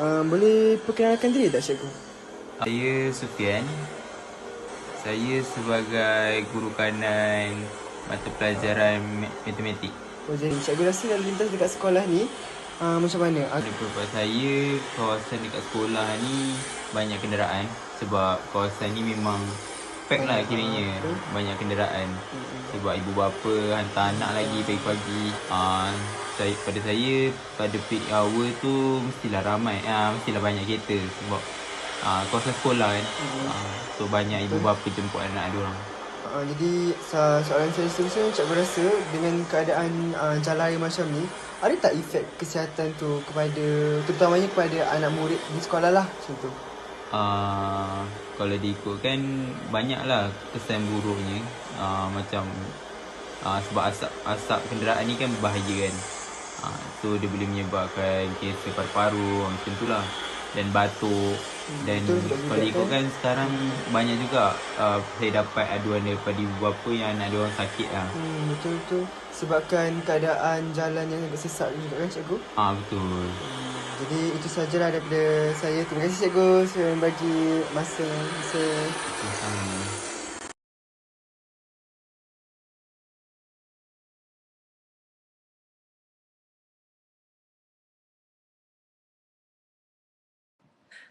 Boleh perkenalkan diri tak cikgu? Saya Sufian. Saya sebagai guru kanan mata pelajaran matematik. Jadi cikgu rasa lalu lintas dekat sekolah ni macam mana? Daripada saya, kawasan dekat sekolah ni banyak kenderaan sebab kawasan ni memang pack lah kiranya. Banyak kenderaan sebab ibu bapa hantar anak lagi pagi-pagi. Pada saya, pada peak hour tu mestilah ramai, mestilah banyak kereta sebab kawasan sekolah kan. So banyak ibu bapa jemput anak diorang. Jadi soalan saya seterusnya, cikgu rasa dengan keadaan jalan raya macam ni, ada tak efek kesihatan tu kepada, terutamanya kepada anak murid di sekolah lah macam tu? Kalau diikutkan banyaklah kesan buruknya. Macam sebab asap kenderaan ni kan bahaya kan. So dia boleh menyebabkan kanser paru-paru macam tu lah, dan batuk. Dan kalau ikutkan sekarang banyak juga saya dapat aduan daripada ibu bapa yang anak dia orang sakit lah. Betul. Sebabkan keadaan jalan yang agak sesak juga kan cikgu? Betul. Jadi itu sajalah daripada saya. Terima kasih cikgu sebab bagi masa. Sama-sama.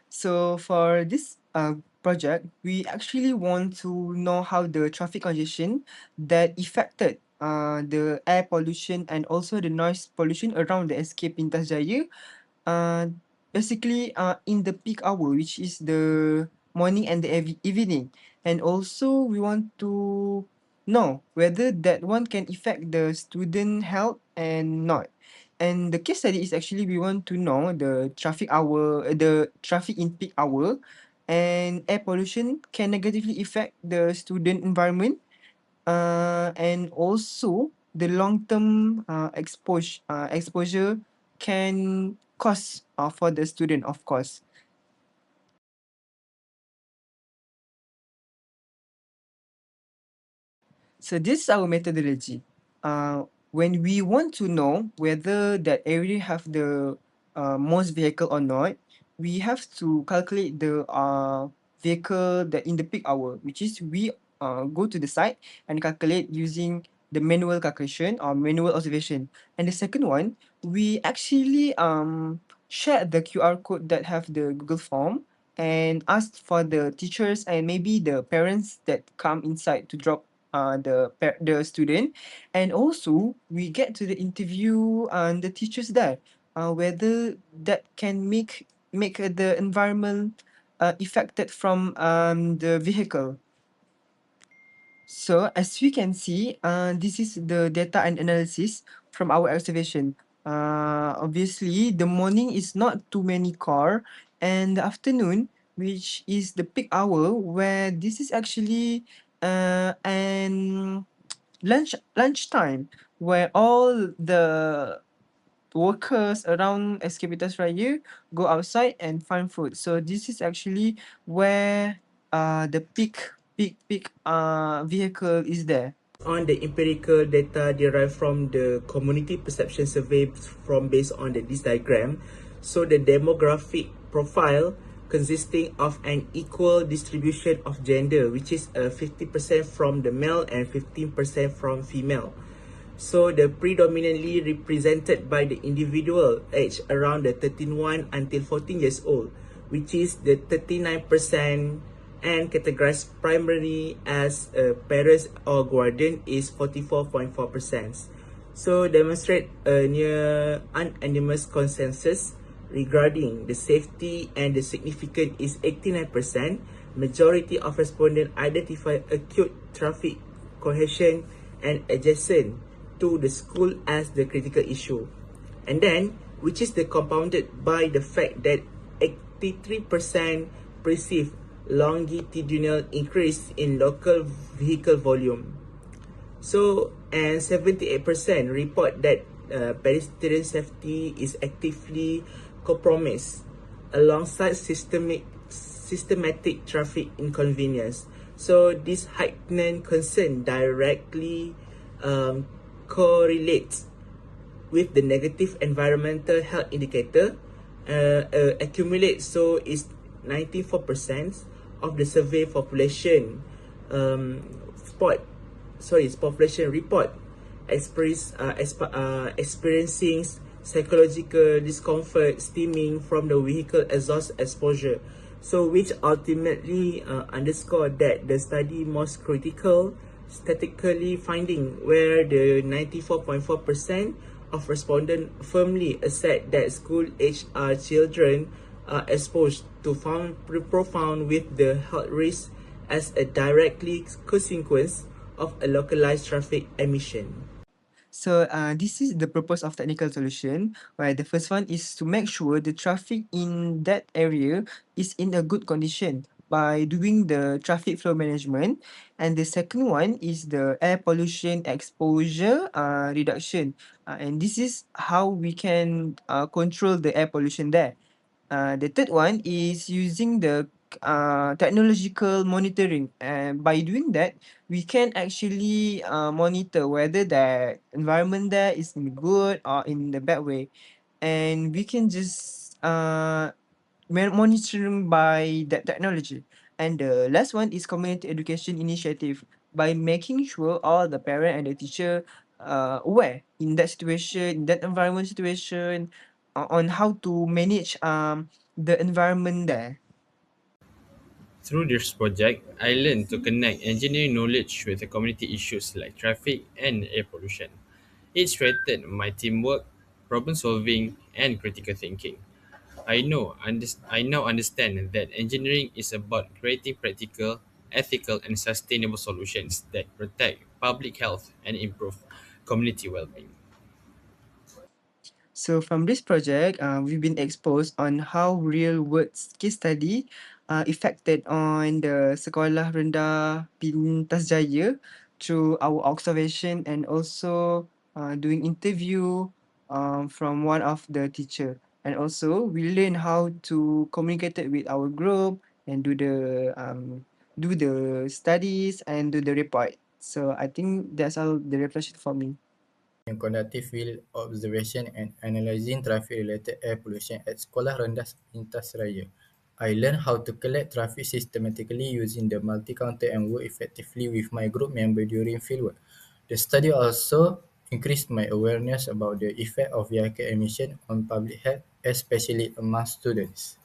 So for this project, we actually want to know how the traffic congestion that affected the air pollution and also the noise pollution around the escape Pintas Jaya. Basically in the peak hour, which is the morning and the evening. And also we want to know whether that one can affect the student health and not. And the case study is actually we want to know the traffic in peak hour and air pollution can negatively affect the student environment, and also the long-term exposure can cause for the student, of course. So this is our methodology. When we want to know whether that area have the most vehicle or not, we have to calculate the vehicle that in the peak hour, which is we go to the site and calculate using the manual calculation or manual observation. And the second one, we actually share the QR code that have the Google form and ask for the teachers and maybe the parents that come inside to drop the student. And also we get to the interview the teachers there, whether that can make the environment affected from the vehicle. So as we can see, this is the data and analysis from our observation. Obviously, the morning is not too many car, and the afternoon, which is the peak hour, where this is actually an lunchtime, where all the workers around Escapitas Raya go outside and find food. So this is actually where the peak vehicle is there. On the empirical data derived from the community perception survey based on this diagram. So the demographic profile consisting of an equal distribution of gender, which is 50% from the male and 15% from female. So the predominantly represented by the individual aged around the 13 until 14 years old, which is the 39%, and categorized primarily as parents or guardian is 44.4%. So demonstrate a near unanimous consensus regarding the safety, and the significant is 89%. Majority of respondents identify acute traffic congestion and adjacent to the school as the critical issue. And then, which is the compounded by the fact that 83% perceive longitudinal increase in local vehicle volume. So, and 78% report that pedestrian safety is actively compromised alongside systematic traffic inconvenience. So, this heightened concern directly correlates with the negative environmental health indicator accumulate, so it's 94% of the survey population um, spot sorry population report experiencing psychological discomfort stemming from the vehicle exhaust exposure, so which ultimately underscore that the study most critical statistically finding where the 94.4% of respondents firmly assert that school-aged children are exposed to profound with the health risk as a directly consequence of a localized traffic emission. So this is the purpose of technical solution, where the first one is to make sure the traffic in that area is in a good condition by doing the traffic flow management. And the second one is the air pollution exposure reduction. And this is how we can control the air pollution there. The third one is using the technological monitoring. And by doing that, we can actually monitor whether the environment there is in good or in the bad way. And we can just monitoring by that technology. And the last one is community education initiative, by making sure all the parent and the teacher aware in that situation, in that environment situation, on how to manage the environment there. Through this project, I learned to connect engineering knowledge with the community issues like traffic and air pollution. It strengthened my teamwork, problem solving, and critical thinking. I now understand that engineering is about creating practical, ethical, and sustainable solutions that protect public health and improve community well-being. So from this project, we've been exposed on how real world case study affected on the Sekolah Rendah Pintas Jaya through our observation, and also doing interview from one of the teacher. And also we learn how to communicate it with our group and do the studies and do the report. So I think that's all the reflection for me. In conducting field observation and analyzing traffic-related air pollution at Sekolah Rendah Pintas Raya. I learned how to collect traffic systematically using the multi-counter and work effectively with my group member during fieldwork. The study also increased my awareness about the effect of vehicle emission on public health, especially among students.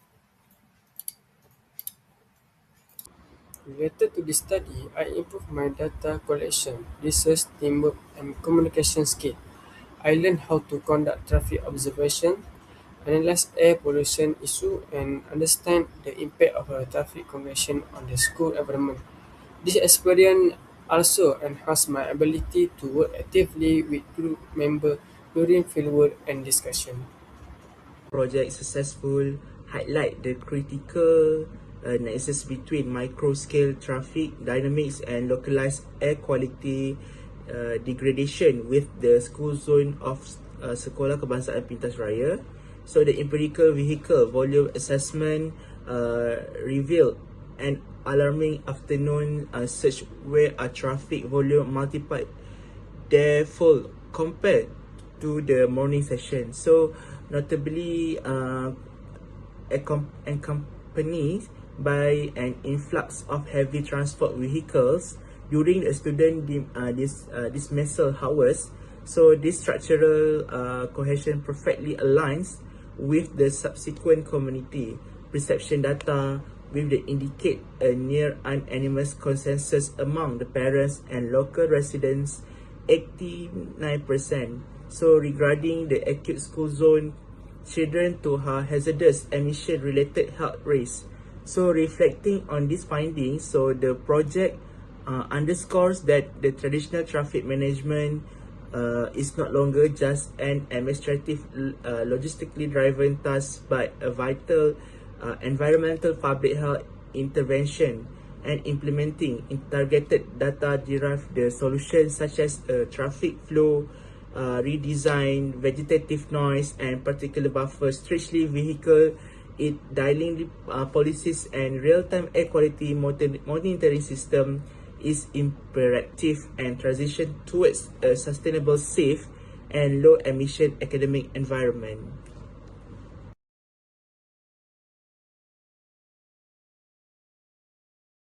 Related to this study, I improved my data collection, research, teamwork, and communication skill. I learned how to conduct traffic observation, analyze air pollution issue, and understand the impact of traffic congestion on the school environment. This experience also enhanced my ability to work actively with group members during fieldwork and discussion. Project successful highlight the critical nexus between micro-scale traffic dynamics and localized air quality degradation with the school zone of Sekolah Kebangsaan Pintas Raya. So the empirical vehicle volume assessment revealed an alarming afternoon search where a traffic volume multiplied fold compared to the morning session. So notably accompanied by an influx of heavy transport vehicles during the student dismissal hours. So this structural cohesion perfectly aligns with the subsequent community perception data, with the indicate a near unanimous consensus among the parents and local residents, 89%. So regarding the acute school zone, children to hazardous emission related health risks. So reflecting on these findings, so the project underscores that the traditional traffic management is not longer just an administrative logistically driven task, but a vital environmental public health intervention, and implementing targeted data derived the solutions such as traffic flow redesign, vegetative noise, and particular buffer, strictly vehicle, dialing policies, and real-time air quality monitoring system is imperative, and transition towards a sustainable, safe, and low-emission academic environment.